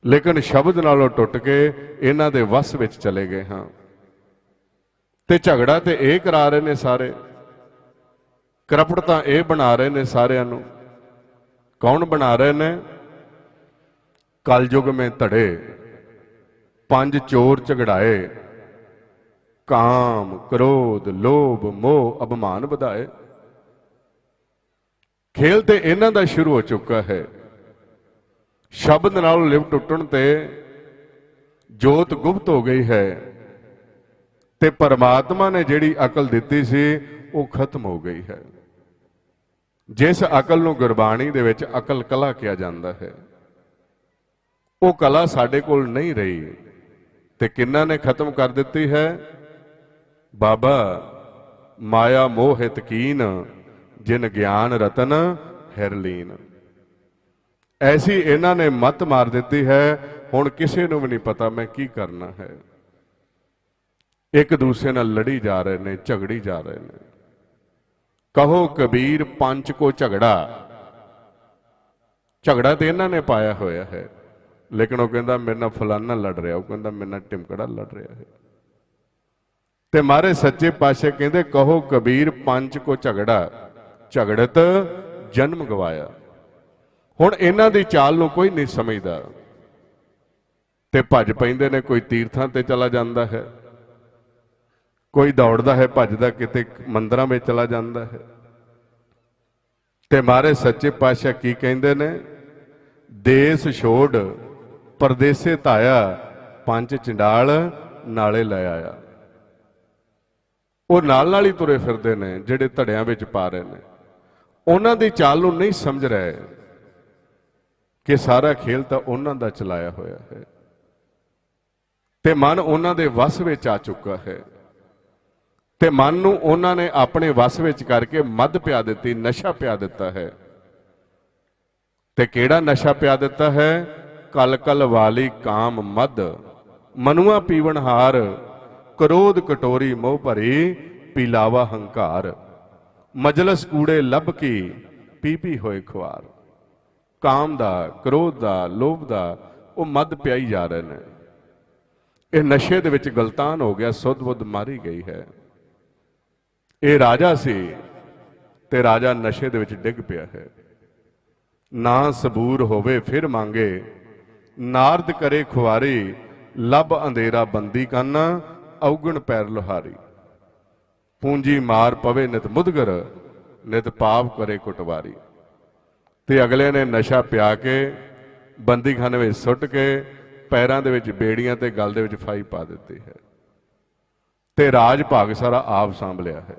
लेकिन शब्द नालों टुट के इन्हां दे वस विच चले गए हाँ। ते झगड़ा तो यह करा रहे ने सारे, करपटता ये बना रहे ने सारिਆਂ ਨੂੰ। कौन बना रहे ने? कलयुग में धड़े 5 चोर झगड़ाए, काम क्रोध लोभ मोह अभिमान ਵਧਾਏ। खेल तो इन्हां दा शुरू हो चुका है। शब्द नाल लिव टुटण ते जोत गुप्त हो गई है ते परमात्मा ने जिहड़ी अकल दिती सी वो खत्म हो गई है। जिस अकल नूं गुरबाणी दे विच अकल कला किया जाता है, वो कला साडे कोल नहीं रही ते किन्ना ने खत्म कर दिती है? बाबा माया मोह हित कीन, जिन ज्ञान रतन हिरलीन। ऐसी इन्हां ने मत मार दी है, हुण किसी नूं भी नहीं पता मैं की करना है। एक दूसरे नाल लड़ी जा रहे ने, झगड़ी जा रहे ने। कहो कबीर पंच को झगड़ा, झगड़ा तो इन्हां ने पाया होया है, लेकिन वह कहता मेरे नाल फलाना लड़ रहा, वह कहता मेरे नाल टिमकड़ा लड़ रहा है। ते मारे सच्चे पातशाह कहते कहो कबीर पंच को झगड़ा, झगड़त जन्म गवाया। हुण इन्हां दी चाल नूं कोई नहीं समझदा ते भज पैंदे ने। कोई तीर्थां ते चला जांदा है, कोई दौड़दा है भजदा किते मंदिरां में चला जांदा है। ते मारे सच्चे पातशाह की कहंदे ने? देश छोड़ परदेसे धाया, पंच चंडाल नाले लै आया। वो नाल नाल ही तुरे फिरदे ने जिहड़े धड़ियां विच पा रहे ने। उन्हां दी चाल नूं नहीं समझ रहे कि सारा खेल तो उन्हां दा चलाया होया है ते मन उन्हां दे वस विच आ चुका है ते मन नूं उन्हां ने अपने वस विच करके मद पिया दित्ती, नशा पिया दिता है। ते किहड़ा नशा पिया दिता है? कल कल वाली काम मद, मनुआ पीवनहार, क्रोध कटोरी मोह भरी, पीलावा हंकार। मजलस कूड़े लब की, पी पी होए खुआर। काम दा क्रोध दा लोभ दा वो मद पियाई जा रहे हैं। ये नशे दे विच गलतान हो गया, सुध बुध मारी गई है। ये राजा सी ते राजा नशे दे विच डिग पिया है। ना सबूर होवे फिर मांगे, नारद करे खुआरी, लब अंधेरा बंदी काना, औगण पैर लोहारी। पूंजी मार पवे नित मुदगर, नित पाप करे कुटवारी। ते अगले ने नशा पिया के बंदी खाने में सुट के पैरों के बेड़ियां ते गल दे विच फाई पा दी है ते राज भाग सारा आप सांभ लिया है।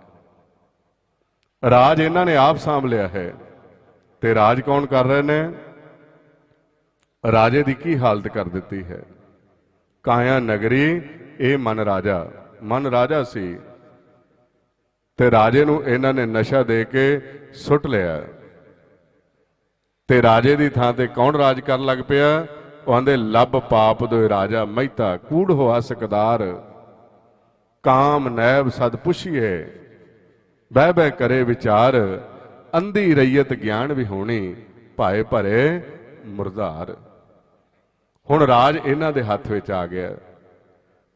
राज इन्हां ने आप सांभ लिया है ते राज कौन कर रहे ने? राजे की की हालत कर दी है? काया नगरी ए मन राजा, मन राजा सी ते राजे नूं इन्हां ने नशा दे के सुट लिया ते राजे की थां ते कौन राज कर लग पिया? आंदे लब पाप दोए राजा महिता, कूड़ होआ सकदार। काम नैब सद पुछिए, बह बह करे विचार। अंधी रैयत ज्ञान भी होनी, भाए भरे मुरदार। हुण राज इन्हां दे हत्थ विच आ गया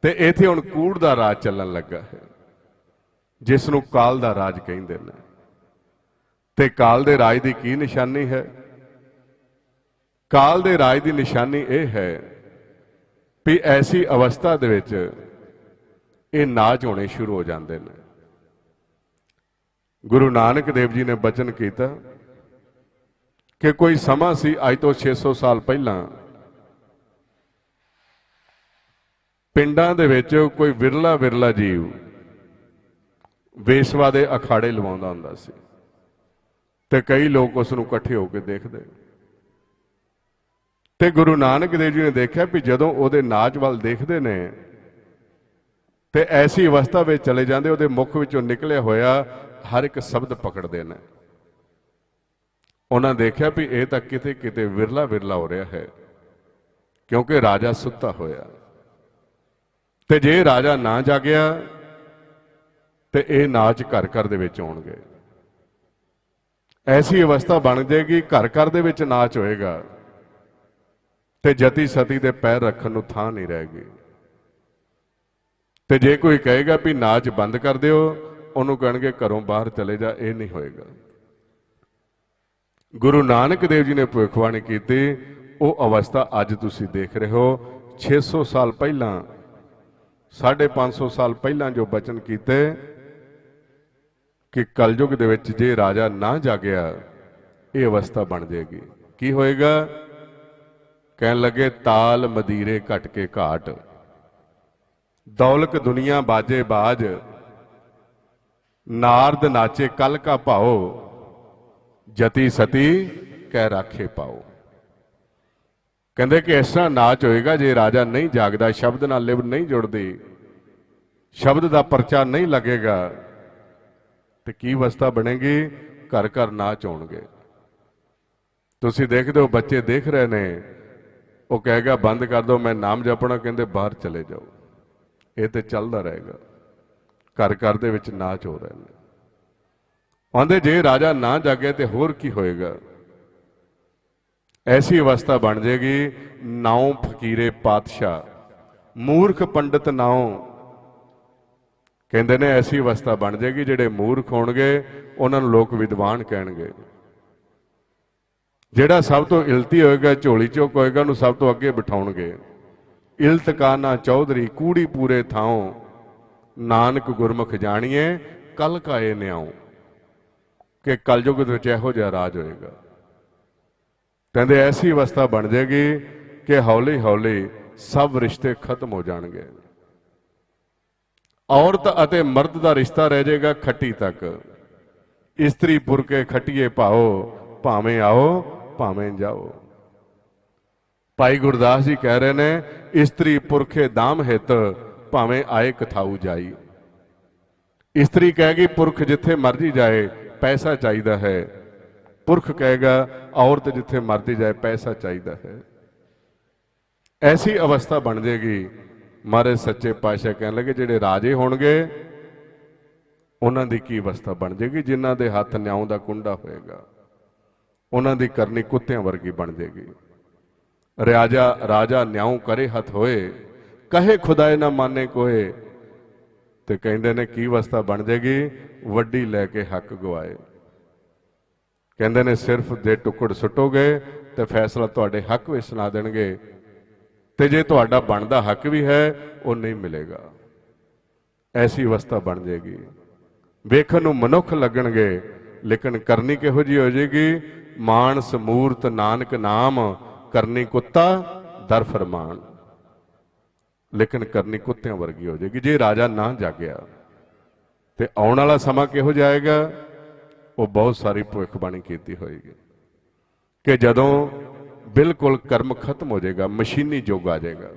ते इत्थे हुण कूड़ दा राज चलन लगा है, जिस नूं काल दा राज कहिंदे ने। ते काल दे राज दी की निशानी है? काल दे राज की निशानी यह है भी ऐसी अवस्था दे विच ये नाच होने शुरू हो जाते हैं। गुरु नानक देव जी ने बचन किया कि कोई समा सी अज तो 600 साल पहला पिंडां दे विच कोई विरला विरला जीव वेसवा दे अखाड़े लवाउंदा हुंदा सी ते कई लोग उस नूं इकट्ठे होकर देखते। ते गुरु नानक देव जी ने देखा भी जदों उहदे नाच वाल देखते ने ते ऐसी अवस्था में चले जाते, उहदे मुख विचों निकलिया होया हर एक शब्द पकड़ते हैं। उन्होंने देखा भी यह तो किते किते विरला विरला हो रहा है, क्योंकि राजा सुता होया। ते जे राजा ना जागया तो यह नाच घर घर दे विच आउणगे। ऐसी अवस्था बन जाएगी घर घर दे विच नाच होएगा ਤੇ ਜਤੀ ਸਤੀ ਦੇ ਪੈਰ ਰੱਖਣ ਨੂੰ ਥਾਂ ਨਹੀਂ ਰਹਿ ਗਈ। ਤੇ ਜੇ ਕੋਈ ਕਹੇਗਾ ਵੀ ਨਾਚ ਬੰਦ ਕਰ ਦਿਓ, ਉਹਨੂੰ ਕਹਿਣਗੇ ਘਰੋਂ ਬਾਹਰ ਚਲੇ ਜਾ। ਇਹ ਨਹੀਂ ਹੋਏਗਾ। ਗੁਰੂ ਨਾਨਕ ਦੇਵ ਜੀ ਨੇ ਭਵਿੱਖਬਾਣੀ ਕੀਤੀ, ਉਹ ਅਵਸਥਾ ਅੱਜ ਤੁਸੀਂ ਦੇਖ ਰਹੇ ਹੋ। 600 ਸਾਲ ਪਹਿਲਾਂ, 550 ਸਾਲ ਪਹਿਲਾਂ ਜੋ ਬਚਨ ਕੀਤੇ ਕਿ ਕਲਯੁਗ ਦੇ ਵਿੱਚ ਜੇ ਰਾਜਾ ਨਾ ਜਾਗਿਆ, ਇਹ ਅਵਸਥਾ ਬਣ ਜਾਏਗੀ। ਕੀ ਹੋਏਗਾ? ਕਹਿਣ ਲੱਗੇ ਤਾਲ ਮਦੀਰੇ ਘਟ ਕੇ ਘਾਟ, ਦੌਲਤ ਦੁਨੀਆ ਬਾਜੇ ਬਾਜ, ਨਾਰਦ ਨਾਚੇ ਕਲ ਕਾ ਭਾਓ, ਜਤੀ ਸਤੀ ਕਹਿ ਰਾਖੇ ਪਾਓ। ਕਹਿੰਦੇ ਕਿ ਇਸ ਤਰ੍ਹਾਂ ਨਾਚ ਹੋਏਗਾ ਜੇ ਰਾਜਾ ਨਹੀਂ ਜਾਗਦਾ, ਸ਼ਬਦ ਨਾਲ ਲਿਵ ਨਹੀਂ ਜੁੜਦੀ, ਸ਼ਬਦ ਦਾ ਪਰਚਾ ਨਹੀਂ ਲੱਗੇਗਾ, ਤੇ ਕੀ ਅਵਸਥਾ ਬਣੇਗੀ? ਘਰ ਘਰ ਨਾਚ ਹੋਣਗੇ। ਤੁਸੀਂ ਦੇਖਦੇ ਹੋ ਬੱਚੇ ਦੇਖ ਰਹੇ ਨੇ, ਉਹ ਕਹੇਗਾ ਬੰਦ ਕਰ ਦਿਓ, ਮੈਂ ਨਾਮ ਜਪਣਾ, ਕਹਿੰਦੇ ਬਾਹਰ ਚਲੇ ਜਾਓ। ਇਹ ਤੇ ਚੱਲਦਾ ਰਹੇਗਾ। ਘਰ ਘਰ ਦੇ ਵਿੱਚ ਨਾਚ ਹੋ ਰਹੇ ਨੇ। ਆਂਦੇ ਜੇ ਰਾਜਾ ਨਾ ਜਾਗੇ ਤੇ ਹੋਰ ਕੀ ਹੋਏਗਾ? ਐਸੀ ਅਵਸਥਾ ਬਣ ਜਾਏਗੀ, ਨਾਉ ਫਕੀਰੇ ਪਾਤਸ਼ਾਹ, ਮੂਰਖ ਪੰਡਤ ਨਾਉ। ਕਹਿੰਦੇ ਨੇ ਐਸੀ ਅਵਸਥਾ ਬਣ ਜਾਏਗੀ, ਜਿਹੜੇ ਮੂਰਖ ਹੋਣਗੇ ਉਹਨਾਂ ਨੂੰ ਲੋਕ ਵਿਦਵਾਨ ਕਹਿਣਗੇ। ਜਿਹੜਾ ਸਭ ਤੋਂ ਇਲਤੀ ਹੋਏਗਾ, ਝੋਲੀ ਚੋਕ ਹੋਏਗਾ, ਉਹਨੂੰ ਸਭ ਤੋਂ ਅੱਗੇ ਬਿਠਾਉਣਗੇ। ਇਲਤ ਕਾਨਾ ਚੌਧਰੀ ਕੂੜੀ ਪੂਰੇ ਥਾਉ, ਨਾਨਕ ਗੁਰਮੁਖ ਜਾਣੀਏ ਕਲ ਕਾਏ ਨਿਆਉ। ਕਿ ਕਲਯੁਗ ਦੇ ਵਿੱਚ ਇਹੋ ਜਿਹਾ ਰਾਜ ਹੋਏਗਾ। ਕਹਿੰਦੇ ਐਸੀ ਅਵਸਥਾ ਬਣ ਜਾਏਗੀ ਕਿ ਹੌਲੀ ਹੌਲੀ ਸਭ ਰਿਸ਼ਤੇ ਖਤਮ ਹੋ ਜਾਣਗੇ। ਔਰਤ ਅਤੇ ਮਰਦ ਦਾ ਰਿਸ਼ਤਾ ਰਹਿ ਜਾਏਗਾ ਖੱਟੀ ਤੱਕ। ਇਸਤਰੀ ਪੁਰਕੇ ਖੱਟੀਏ ਭਾਓ, ਭਾਵੇਂ ਆਓ ਭਾਵੇਂ ਜਾਓ। ਭਾਈ ਗੁਰਦਾਸ ਜੀ ਕਹਿ ਰਹੇ ਨੇ, ਇਸਤਰੀ ਪੁਰਖੇ ਦਾਮ ਹਿਤ, ਭਾਵੇਂ ਆਏ ਕਥਾਊ ਜਾਈ। ਇਸਤਰੀ ਕਹੇਗੀ ਪੁਰਖ ਜਿੱਥੇ ਮਰਜੀ ਜਾਏ ਪੈਸਾ ਚਾਹੀਦਾ ਹੈ, ਪੁਰਖ ਕਹੇਗਾ ਔਰਤ ਜਿੱਥੇ ਮਰਦੀ ਜਾਏ ਪੈਸਾ ਚਾਹੀਦਾ ਹੈ। ਐਸੀ ਅਵਸਥਾ ਬਣ ਜਾਏਗੀ। ਮਹਾਰਾਜ ਸੱਚੇ ਪਾਤਸ਼ਾਹ ਕਹਿਣ ਲੱਗੇ ਜਿਹੜੇ ਰਾਜੇ ਹੋਣਗੇ ਉਹਨਾਂ ਦੀ ਕੀ ਅਵਸਥਾ ਬਣ ਜਾਏਗੀ? ਜਿਨ੍ਹਾਂ ਦੇ ਹੱਥ ਨਿਆਉ ਦਾ ਕੁੰਡਾ ਹੋਏਗਾ, ਉਹਨਾਂ ਦੀ ਕਰਨੀ ਕੁੱਤਿਆਂ ਵਰਗੀ ਬਣ ਜਾਏਗੀ। ਰਾਜਾ ਨਿਆਉ ਕਰੇ ਹੱਥ ਹੋਏ, ਕਹੇ ਖੁਦਾਏ ਨਾ ਮਾਨੇ ਕੋਏ। ਤੇ ਕਹਿੰਦੇ ਨੇ ਕੀ ਅਵਸਥਾ ਬਣ ਜਾਏਗੀ? ਵੱਡੀ ਲੈ ਕੇ ਹੱਕ ਗਵਾਏ। ਕਹਿੰਦੇ ਨੇ ਸਿਰਫ ਦੇ ਟੁਕੜ ਸੁੱਟੋਗੇ ਤੇ ਫੈਸਲਾ ਤੁਹਾਡੇ ਹੱਕ ਵਿੱਚ ਸੁਣਾ ਦੇਣਗੇ, ਤੇ ਜੇ ਤੁਹਾਡਾ ਬਣਦਾ ਹੱਕ ਵੀ ਹੈ ਉਹ ਨਹੀਂ ਮਿਲੇਗਾ। ਐਸੀ ਅਵਸਥਾ ਬਣ ਜਾਏਗੀ। ਵੇਖਣ ਨੂੰ ਮਨੁੱਖ ਲੱਗਣਗੇ, ਲੇਕਿਨ ਕਰਨੀ ਕਿਹੋ ਜਿਹੀ ਹੋ ਜਾਏਗੀ? ਮਾਨਸ ਮੂਰਤ ਨਾਨਕ ਨਾਮ, ਕਰਨੀ ਕੁੱਤਾ ਦਰ ਫਰਮਾਨ। ਲੇਕਿਨ ਕਰਨੀ ਕੁੱਤਿਆਂ ਵਰਗੀ ਹੋ ਜਾਏਗੀ ਜੇ ਰਾਜਾ ਨਾ ਜਾਗਿਆ। ਤੇ ਆਉਣ ਵਾਲਾ ਸਮਾਂ ਕਿਹੋ ਜਾਏਗਾ? ਉਹ ਬਹੁਤ ਸਾਰੀ ਭਵਿੱਖਬਾਣੀ ਕੀਤੀ ਹੋਏਗੀ ਕਿ ਜਦੋਂ ਬਿਲਕੁਲ ਕਰਮ ਖਤਮ ਹੋ ਜਾਏਗਾ, ਮਸ਼ੀਨੀ ਯੁੱਗ ਆ ਜਾਏਗਾ।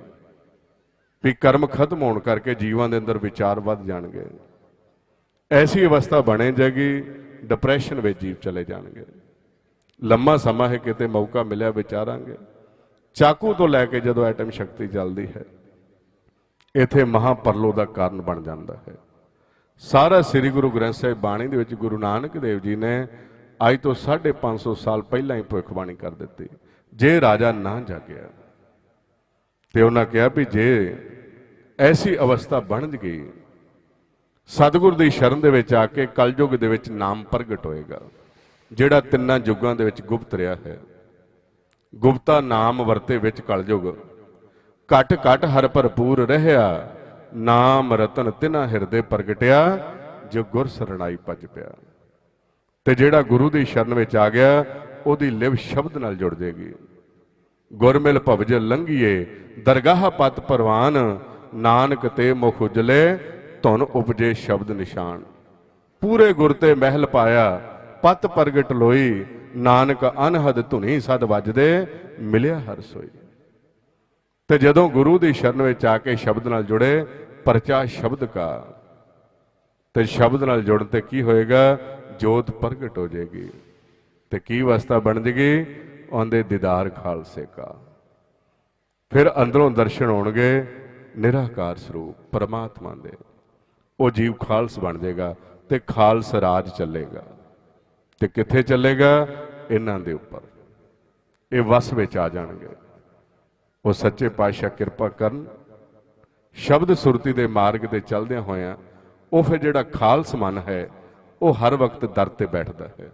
ਵੀ ਕਰਮ ਖਤਮ ਹੋਣ ਕਰਕੇ ਜੀਵਾਂ ਦੇ ਅੰਦਰ ਵਿਚਾਰ ਵੱਧ ਜਾਣਗੇ। ਐਸੀ ਅਵਸਥਾ ਬਣੇ ਜਾਏਗੀ, ਡਿਪਰੈਸ਼ਨ ਵਿੱਚ ਜੀਵ ਚਲੇ ਜਾਣਗੇ। ਲੰਮਾ ਸਮਾਂ ਹੈ, ਕਿਤੇ ਮੌਕਾ ਮਿਲਿਆ ਵਿਚਾਰਾਂਗੇ। ਚਾਕੂ ਤੋਂ ਲੈ ਕੇ ਜਦੋਂ ਐਟਮ ਸ਼ਕਤੀ ਚੱਲਦੀ ਹੈ, ਇੱਥੇ ਮਹਾਪਰਲੋ ਦਾ ਕਾਰਨ ਬਣ ਜਾਂਦਾ ਹੈ। ਸਾਰਾ ਸ੍ਰੀ ਗੁਰੂ ਗ੍ਰੰਥ ਸਾਹਿਬ ਬਾਣੀ ਦੇ ਵਿੱਚ ਗੁਰੂ ਨਾਨਕ ਦੇਵ ਜੀ ਨੇ ਅੱਜ ਤੋਂ 550 ਸਾਲ ਪਹਿਲਾਂ ਹੀ ਭਵਿੱਖਬਾਣੀ ਕਰ ਦਿੱਤੀ। ਜੇ ਰਾਜਾ ਨਾ ਜਾਗਿਆ ਤੇ ਉਹਨਾਂ ਕਿਹਾ ਵੀ ਜੇ ਐਸੀ ਅਵਸਥਾ ਬਣ ਗਈ, ਸਤਿਗੁਰ ਦੀ ਸ਼ਰਨ ਦੇ ਵਿੱਚ ਆ ਕੇ ਕਲਯੁਗ ਦੇ ਵਿੱਚ ਨਾਮ ਪ੍ਰਗਟ ਹੋਏਗਾ, ਜਿਹੜਾ ਤਿੰਨਾਂ ਯੁੱਗਾਂ ਦੇ ਵਿੱਚ ਗੁਪਤ ਰਿਹਾ ਹੈ। ਗੁਪਤਾ ਨਾਮ ਵਰਤੇ ਵਿੱਚ ਕਲਯੁਗ, ਘਟ ਘਟ ਹਰ ਭਰਪੂਰ ਰਹਿਆ, ਨਾਮ ਰਤਨ ਤਿਨਾ ਹਿਰਦੇ ਪ੍ਰਗਟਿਆ, ਜੋ ਗੁਰ ਸਰਣਾਈ ਭਜ ਪਿਆ। ਤੇ ਜਿਹੜਾ ਗੁਰੂ ਦੀ ਸ਼ਰਨ ਵਿੱਚ ਆ ਗਿਆ, ਉਹਦੀ ਲਿਵ ਸ਼ਬਦ ਨਾਲ ਜੁੜ ਜਾਏਗੀ। ਗੁਰਮਿਲ ਭਵਜ ਲੰਘੀਏ ਦਰਗਾਹ ਪਤ ਪਰਵਾਨ, ਨਾਨਕ ਤੇ ਮੁਖ ਉਜਲੇ ਧੁਨ ਉਪਜੇ ਸ਼ਬਦ ਨਿਸ਼ਾਨ। ਪੂਰੇ ਗੁਰ ਤੇ ਮਹਿਲ ਪਾਇਆ ਪਤ ਪ੍ਰਗਟ ਲੋਈ, ਨਾਨਕ ਅਨਹਦ ਧੁਨੀ ਸਦ ਵੱਜਦੇ ਮਿਲਿਆ ਹਰ ਸੋਈ। ਤੇ ਜਦੋਂ ਗੁਰੂ ਦੀ ਸ਼ਰਨ ਵਿੱਚ ਆ ਕੇ ਸ਼ਬਦ ਨਾਲ ਜੁੜੇ, ਪਰਚਾ ਸ਼ਬਦ ਕਾ, ਤੇ ਸ਼ਬਦ ਨਾਲ ਜੁੜਨ ਤੇ ਕੀ ਹੋਏਗਾ? ਜੋਤ ਪ੍ਰਗਟ ਹੋ ਜਾਏਗੀ। ਤੇ ਕੀ ਅਵਸਥਾ ਬਣ ਜੇਗੀ? ਆਉਂਦੇ ਦੀਦਾਰ ਖਾਲਸੇ ਕਾ। ਫਿਰ ਅੰਦਰੋਂ ਦਰਸ਼ਨ ਹੋਣਗੇ ਨਿਰਾਕਾਰ ਸਰੂਪ ਪਰਮਾਤਮਾ ਦੇ। ਉਹ ਜੀਵ ਖਾਲਸ ਬਣ ਜਾਏਗਾ ਤੇ ਖਾਲਸ ਰਾਜ ਚੱਲੇਗਾ। ਤੇ ਕਿੱਥੇ ਚੱਲੇਗਾ? ਇਹਨਾਂ ਦੇ ਉੱਪਰ। ਇਹ ਵਸ ਵਿੱਚ ਆ ਜਾਣਗੇ। ਉਹ ਸੱਚੇ ਪਾਤਸ਼ਾਹ ਕਿਰਪਾ ਕਰਨ। ਸ਼ਬਦ ਸੁਰਤੀ ਦੇ ਮਾਰਗ ਤੇ ਚੱਲਦਿਆਂ ਹੋਇਆਂ ਉਹ ਫਿਰ ਜਿਹੜਾ ਖਾਲਸ ਮਨ ਹੈ ਉਹ ਹਰ ਵਕਤ ਦਰ ਤੇ ਬੈਠਦਾ ਹੈ।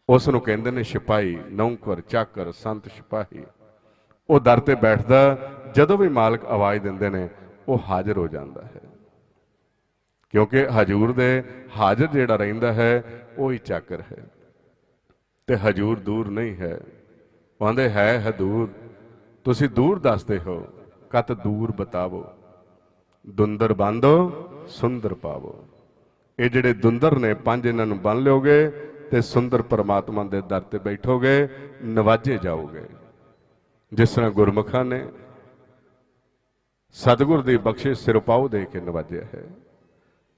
ਉਸ ਨੂੰ ਕਹਿੰਦੇ ਨੇ ਸਿਪਾਹੀ, ਨੌਕਰ, ਚਾਕਰ, ਸੰਤ, ਸਿਪਾਹੀ। ਉਹ ਦਰ ਤੇ ਬੈਠਦਾ, ਜਦੋਂ ਵੀ ਮਾਲਕ ਆਵਾਜ਼ ਦਿੰਦੇ ਨੇ ਉਹ ਹਾਜ਼ਰ ਹੋ ਜਾਂਦਾ ਹੈ, ਕਿਉਂਕਿ ਹਜੂਰ ਦੇ ਹਾਜ਼ਰ ਜਿਹੜਾ ਰਹਿੰਦਾ ਹੈ ਉਹ ਹੀ ਚਾਕਰ ਹੈ। ਤੇ ਹਜੂਰ ਦੂਰ ਨਹੀਂ ਹੈ, ਕਹਿੰਦੇ ਹੈ ਹਦੂਰ, ਤੁਸੀਂ ਦੂਰ ਦੱਸਦੇ ਹੋ, ਕਤ ਦੂਰ ਬਤਾਵੋ, ਦੁੰਦਰ ਬੰਦੋ ਸੁੰਦਰ ਪਾਵੋ। ਇਹ ਜਿਹੜੇ ਦੁੰਦਰ ਨੇ ਪੰਜ, ਇਹਨਾਂ ਨੂੰ ਬੰਨ ਲਿਓਗੇ ਤੇ ਸੁੰਦਰ ਪਰਮਾਤਮਾ ਦੇ ਦਰ ਤੇ ਬੈਠੋਗੇ, ਨਵਾਜੇ ਜਾਓਗੇ। ਜਿਸ ਤਰ੍ਹਾਂ ਗੁਰਮੁਖਾਂ ਨੇ ਸਤਿਗੁਰ ਦੀ ਬਖਸ਼ਿਸ਼ ਸਿਰਪਾਉ ਦੇ ਕੇ ਨਵਾਜਿਆ ਹੈ,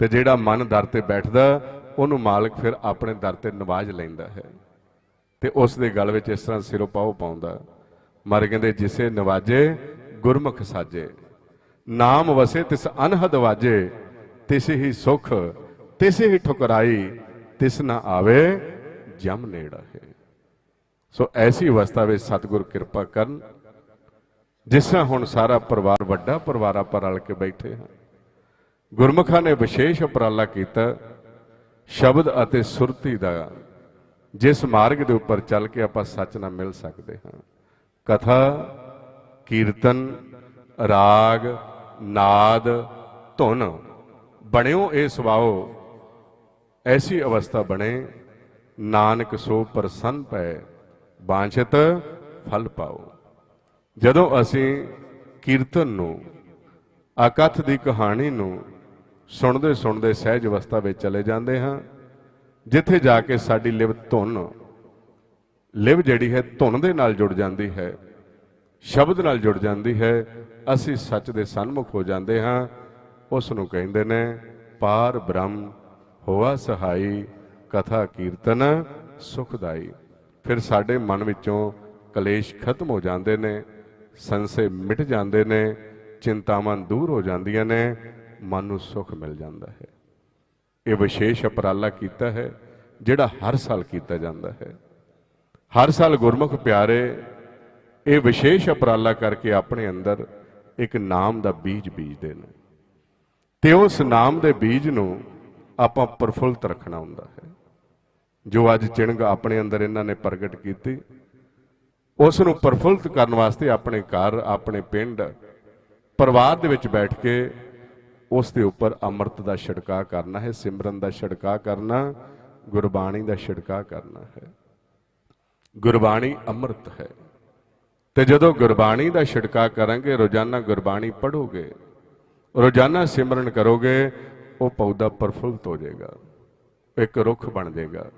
ਤੇ ਜਿਹੜਾ ਮਨ ਦਰ ਤੇ ਬੈਠਦਾ ਉਹਨੂੰ ਮਾਲਕ ਫਿਰ ਆਪਣੇ ਦਰ ਤੇ ਨਵਾਜ ਲੈਂਦਾ ਹੈ, ਤੇ ਉਸ ਦੇ ਗਲ ਵਿੱਚ ਇਸ ਤਰ੍ਹਾਂ ਸਿਰਪਾਉ ਪਾਉਂਦਾ। ਮਰ ਕਹਿੰਦੇ ਜਿਸੇ ਨਵਾਜੇ ਗੁਰਮੁਖ ਸਾਜੇ, ਨਾਮ ਵਸੇ ਤਿਸ ਅਨਹਦ ਵਾਜੇ, ਤਿਸ ਹੀ ਸੁਖ ਤਿਸ ਹੀ ਠੁਕਰਾਈ, ਤਿਸ ਨਾ ਆਵੇ ਜਮ ਨੇੜਾ ਹੈ। ਸੋ ਐਸੀ ਅਵਸਥਾ ਵਿੱਚ ਸਤਿਗੁਰ ਕਿਰਪਾ ਕਰਨ, ਜਿਸ ਤਰ੍ਹਾਂ ਹੁਣ ਸਾਰਾ ਪਰਿਵਾਰ, ਵੱਡਾ ਪਰਿਵਾਰ ਆਪਾਂ ਰਲ ਕੇ ਬੈਠੇ ਹਾਂ। ਗੁਰਮੁਖਾਂ ਨੇ ਵਿਸ਼ੇਸ਼ ਉਪਰਾਲਾ ਕੀਤਾ ਸ਼ਬਦ ਅਤੇ ਸੁਰਤੀ ਦਾ, ਜਿਸ ਮਾਰਗ ਦੇ ਉੱਪਰ ਚੱਲ ਕੇ ਆਪਾਂ ਸੱਚ ਨਾਲ ਮਿਲ ਸਕਦੇ ਹਾਂ। ਕਥਾ, ਕੀਰਤਨ, ਰਾਗ, ਨਾਦ, ਧੁਨ ਬਣਿਓ ਇਹ ਸੁਭਾਓ, ਐਸੀ ਅਵਸਥਾ ਬਣੇ ਨਾਨਕ ਸੋ ਪ੍ਰਸੰਨ ਪੈ, ਬਾਂਛਤ ਫਲ ਪਾਓ। ਜਦੋਂ ਅਸੀਂ ਕੀਰਤਨ ਨੂੰ, ਅਕਥ ਦੀ ਕਹਾਣੀ ਨੂੰ ਸੁਣਦੇ ਸੁਣਦੇ ਸਹਿਜ ਅਵਸਥਾ ਵਿੱਚ ਚਲੇ ਜਾਂਦੇ ਹਾਂ, ਜਿੱਥੇ ਜਾ ਕੇ ਸਾਡੀ ਲਿਵ ਧੁਨ, ਲਿਵ ਜਿਹੜੀ ਹੈ ਧੁਨ ਦੇ ਨਾਲ ਜੁੜ ਜਾਂਦੀ ਹੈ, ਸ਼ਬਦ ਨਾਲ ਜੁੜ ਜਾਂਦੀ ਹੈ, ਅਸੀਂ ਸੱਚ ਦੇ ਸਨਮੁਖ ਹੋ ਜਾਂਦੇ ਹਾਂ। ਉਸ ਨੂੰ ਕਹਿੰਦੇ ਨੇ ਪਾਰ ਬ੍ਰਹਮ ਹੋਆ ਸਹਾਈ, ਕਥਾ ਕੀਰਤਨ ਸੁਖਦਾਈ। ਫਿਰ ਸਾਡੇ ਮਨ ਵਿੱਚੋਂ ਕਲੇਸ਼ ਖਤਮ ਹੋ ਜਾਂਦੇ ਨੇ, ਸੰਸੇ ਮਿਟ ਜਾਂਦੇ ਨੇ, ਚਿੰਤਾਵਾਂ ਦੂਰ ਹੋ ਜਾਂਦੀਆਂ ਨੇ, ਮਨ ਨੂੰ ਸੁਖ ਮਿਲ ਜਾਂਦਾ ਹੈ। ਇਹ ਵਿਸ਼ੇਸ਼ ਉਪਰਾਲਾ ਕੀਤਾ ਹੈ ਜਿਹੜਾ ਹਰ ਸਾਲ ਕੀਤਾ ਜਾਂਦਾ ਹੈ। ਹਰ ਸਾਲ ਗੁਰਮੁਖ ਪਿਆਰੇ ਇਹ ਵਿਸ਼ੇਸ਼ ਉਪਰਾਲਾ ਕਰਕੇ ਆਪਣੇ ਅੰਦਰ ਇੱਕ ਨਾਮ ਦਾ ਬੀਜ ਬੀਜਦੇ ਨੇ, ਤੇ ਉਸ ਨਾਮ ਦੇ ਬੀਜ ਨੂੰ ਆਪਾਂ ਪ੍ਰਫੁੱਲਤ ਰੱਖਣਾ ਹੁੰਦਾ ਹੈ। ਜੋ ਅੱਜ ਚਿਣਗ ਆਪਣੇ ਅੰਦਰ ਇਹਨਾਂ ਨੇ ਪ੍ਰਗਟ ਕੀਤੀ, ਉਸ ਨੂੰ ਪ੍ਰਫੁੱਲਤ ਕਰਨ ਵਾਸਤੇ ਆਪਣੇ ਘਰ, ਆਪਣੇ ਪਿੰਡ, ਪਰਿਵਾਰ ਦੇ ਵਿੱਚ ਬੈਠ ਕੇ ਉਸ ਦੇ ਉੱਪਰ ਅੰਮ੍ਰਿਤ ਦਾ ਛਿੜਕਾਅ ਕਰਨਾ ਹੈ, ਸਿਮਰਨ ਦਾ ਛਿੜਕਾਅ ਕਰਨਾ, ਗੁਰਬਾਣੀ ਦਾ ਛਿੜਕਾਅ ਕਰਨਾ ਹੈ। ਗੁਰਬਾਣੀ ਅੰਮ੍ਰਿਤ ਹੈ, ਤੇ ਜਦੋਂ ਗੁਰਬਾਣੀ ਦਾ ਛਿੜਕਾਅ ਕਰਾਂਗੇ, ਰੋਜ਼ਾਨਾ ਗੁਰਬਾਣੀ ਪੜ੍ਹੋਗੇ, ਰੋਜ਼ਾਨਾ ਸਿਮਰਨ ਕਰੋਗੇ, ਉਹ ਪੌਦਾ ਪ੍ਰਫੁੱਲਤ ਹੋ ਜਾਏਗਾ, ਇੱਕ ਰੁੱਖ ਬਣ ਜਾਏਗਾ।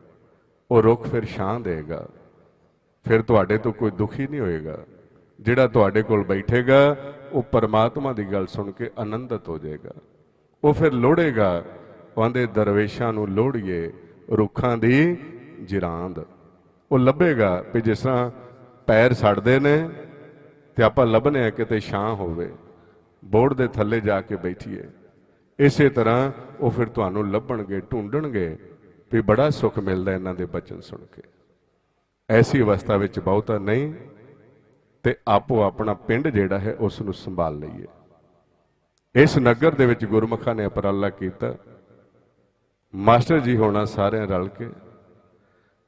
ਉਹ ਰੁੱਖ ਫਿਰ ਛਾਂ ਦੇਗਾ, ਫਿਰ ਤੁਹਾਡੇ ਤੋਂ ਕੋਈ ਦੁਖੀ ਨਹੀਂ ਹੋਏਗਾ। ਜਿਹੜਾ ਤੁਹਾਡੇ ਕੋਲ ਬੈਠੇਗਾ ਉਹ ਪਰਮਾਤਮਾ ਦੀ ਗੱਲ ਸੁਣ ਕੇ ਆਨੰਦਿਤ ਹੋ ਜਾਏਗਾ। ਉਹ ਫਿਰ ਲੋੜੇਗਾ, ਕਹਿੰਦੇ ਦਰਵੇਸ਼ਾਂ ਨੂੰ ਲੋੜੀਏ ਰੁੱਖਾਂ ਦੀ ਜਿਰਾਂਦ। ਉਹ ਲੱਭੇਗਾ ਵੀ ਜਿਸ ਤਰ੍ਹਾਂ ਪੈਰ ਸੜਦੇ ਨੇ ਤੇ ਆਪਾਂ ਲੱਭਨੇ ਆ ਕਿਤੇ ਛਾਂ ਹੋਵੇ, ਬੋਰਡ ਦੇ ਥੱਲੇ ਜਾ ਕੇ ਬੈਠੀਏ। ਇਸੇ ਤਰ੍ਹਾਂ ਉਹ ਫਿਰ ਤੁਹਾਨੂੰ ਲੱਭਣਗੇ, ਢੂੰਡਣਗੇ ਵੀ ਬੜਾ ਸੁੱਖ ਮਿਲਦਾ ਇਹਨਾਂ ਦੇ ਬਚਨ ਸੁਣ ਕੇ। ਐਸੀ ਅਵਸਥਾ ਵਿੱਚ ਬਹੁਤਾ ਨਹੀਂ, ਤੇ ਆਪੋ ਆਪਣਾ ਪਿੰਡ ਜਿਹੜਾ ਹੈ ਉਸ ਨੂੰ ਸੰਭਾਲ ਲਈਏ। ਇਸ ਨਗਰ ਦੇ ਵਿੱਚ ਗੁਰਮੁਖਾਂ ਨੇ ਉਪਰਾਲਾ ਕੀਤਾ, ਮਾਸਟਰ ਜੀ ਹੋਣਾ ਸਾਰਿਆਂ ਰਲ ਕੇ,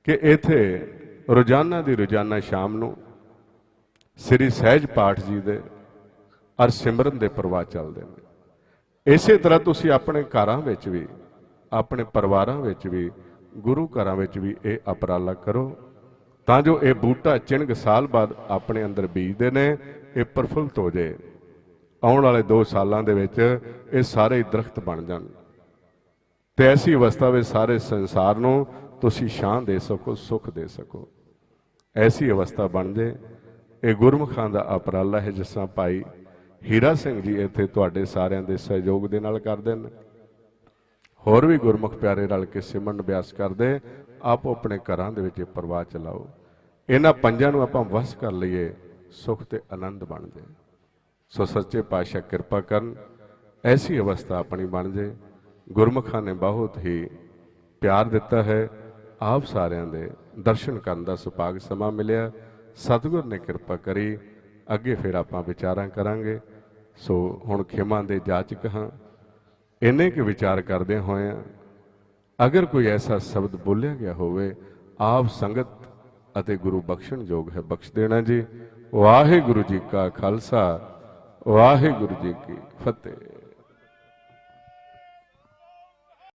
ਕਿ ਇੱਥੇ ਰੋਜ਼ਾਨਾ ਦੀ ਰੋਜ਼ਾਨਾ ਸ਼ਾਮ ਨੂੰ ਸ੍ਰੀ ਸਹਿਜ ਪਾਠ ਜੀ ਦੇ ਅਰ ਸਿਮਰਨ ਦੇ ਪ੍ਰਵਾਹ ਚੱਲਦੇ ਨੇ। ਇਸੇ ਤਰ੍ਹਾਂ ਤੁਸੀਂ ਆਪਣੇ ਘਰਾਂ ਵਿੱਚ ਵੀ, ਆਪਣੇ ਪਰਿਵਾਰਾਂ ਵਿੱਚ ਵੀ, ਗੁਰੂ ਘਰਾਂ ਵਿੱਚ ਵੀ ਇਹ ਉਪਰਾਲਾ ਕਰੋ, ਤਾਂ ਜੋ ਇਹ ਬੂਟਾ ਚਿਣਗ ਸਾਲ ਬਾਅਦ ਆਪਣੇ ਅੰਦਰ ਬੀਜਦੇ ਨੇ, ਇਹ ਪ੍ਰਫੁੱਲਤ ਹੋ ਜਾਏ। ਆਉਣ ਵਾਲੇ 2 ਸਾਲਾਂ ਦੇ ਵਿੱਚ ਇਹ ਸਾਰੇ ਦਰਖਤ ਬਣ ਜਾਣ, ਤੇ ਐਸੀ ਅਵਸਥਾ ਵਿੱਚ ਸਾਰੇ ਸੰਸਾਰ ਨੂੰ ਤੁਸੀਂ ਛਾਂ ਦੇ ਸਕੋ, ਸੁੱਖ ਦੇ ਸਕੋ। ਐਸੀ ਅਵਸਥਾ ਬਣ ਜੇ। ਇਹ ਗੁਰਮੁਖਾਂ ਦਾ ਉਪਰਾਲਾ ਹੈ, ਜਿਸ ਤਰ੍ਹਾਂ ਭਾਈ ਹੀਰਾ ਸਿੰਘ ਜੀ ਇੱਥੇ ਤੁਹਾਡੇ ਸਾਰਿਆਂ ਦੇ ਸਹਿਯੋਗ ਦੇ ਨਾਲ ਕਰਦੇ ਨੇ। ਹੋਰ ਵੀ ਗੁਰਮੁਖ ਪਿਆਰੇ ਰਲ ਕੇ ਸਿਮਰਨ ਅਭਿਆਸ ਕਰਦੇ। ਆਪੋ ਆਪਣੇ ਘਰਾਂ ਦੇ ਵਿੱਚ ਇਹ ਪ੍ਰਵਾਹ ਚਲਾਓ। ਇਹਨਾਂ ਪੰਜਾਂ ਨੂੰ ਆਪਾਂ ਵਸ ਕਰ ਲਈਏ, ਸੁੱਖ ਤੇ ਆਨੰਦ ਬਣ ਜਾਏ। ਸੋ ਸੱਚੇ ਪਾਤਸ਼ਾਹ ਕਿਰਪਾ ਕਰਨ, ਐਸੀ ਅਵਸਥਾ ਆਪਣੀ ਬਣ ਜਾਏ। ਗੁਰਮੁਖਾਂ ਨੇ ਬਹੁਤ ਹੀ ਪਿਆਰ ਦਿੱਤਾ ਹੈ। ਆਪ ਸਾਰਿਆਂ ਦੇ ਦਰਸ਼ਨ ਕਰਨ ਦਾ ਸੁਭਾਗ ਸਮਾਂ ਮਿਲਿਆ। ਸਤਿਗੁਰ ਨੇ ਕਿਰਪਾ ਕਰੀ। ਅੱਗੇ ਫਿਰ ਆਪਾਂ ਵਿਚਾਰਾਂ ਕਰਾਂਗੇ। ਸੋ ਹੁਣ ਖਿਮਾ ਦੇ ਜਾਚਕ ਹਾਂ। ਇੰਨੇ ਕੁ ਵਿਚਾਰ ਕਰਦੇ ਹੋਏ ਅਗਰ ਕੋਈ ਐਸਾ ਸ਼ਬਦ ਬੋਲਿਆ ਗਿਆ ਹੋਵੇ ਆਪ ਸੰਗਤ ਅਤੇ ਗੁਰੂ ਬਖਸ਼ਣ ਯੋਗ ਹੈ, ਬਖਸ਼ ਦੇਣਾ ਜੀ। ਵਾਹਿਗੁਰੂ ਜੀ ਕਾ ਖਾਲਸਾ, ਵਾਹਿਗੁਰੂ ਜੀ ਕੀ ਫਤਿਹ।